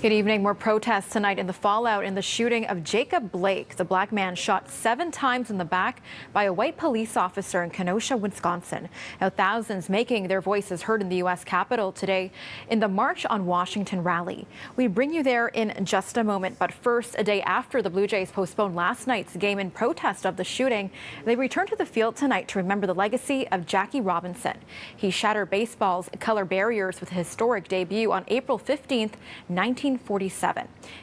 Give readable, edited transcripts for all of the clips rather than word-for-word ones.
Good evening. More protests tonight in the fallout in the shooting of Jacob Blake, the black man shot 7 times in the back by a white police officer in Kenosha, Wisconsin. Now, thousands making their voices heard in the U.S. Capitol today in the March on Washington rally. We bring you there in just a moment. But first, a day after the Blue Jays postponed last night's game in protest of the shooting, they return to the field tonight to remember the legacy of Jackie Robinson. He shattered baseball's color barriers with a historic debut on April 15th, 1947.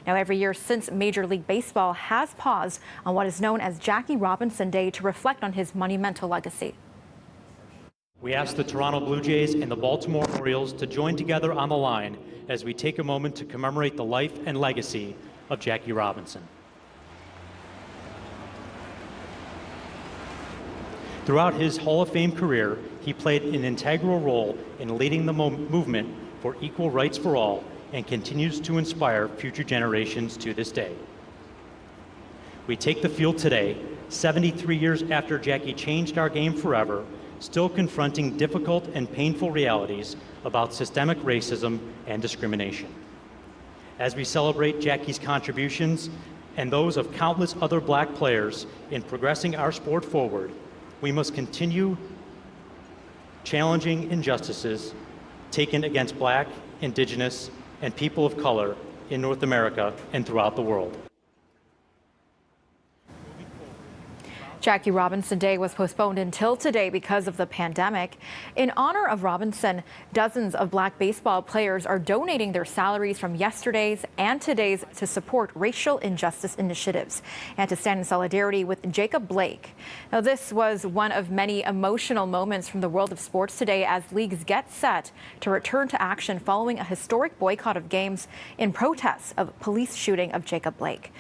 Now, every year since, Major League Baseball has paused on what is known as Jackie Robinson Day to reflect on his monumental legacy. We ask the Toronto Blue Jays and the Baltimore Orioles to join together on the line as we take a moment to commemorate the life and legacy of Jackie Robinson. Throughout his Hall of Fame career, he played an integral role in leading the movement for equal rights for all and continues to inspire future generations to this day. We take the field today, 73 years after Jackie changed our game forever, still confronting difficult and painful realities about systemic racism and discrimination. As we celebrate Jackie's contributions and those of countless other black players in progressing our sport forward, we must continue challenging injustices taken against black, indigenous, and people of color in North America and throughout the world. Jackie Robinson Day was postponed until today because of the pandemic. In honor of Robinson, dozens of black baseball players are donating their salaries from yesterday's and today's to support racial injustice initiatives and to stand in solidarity with Jacob Blake. Now, this was one of many emotional moments from the world of sports today as leagues get set to return to action following a historic boycott of games in protest of police shooting of Jacob Blake.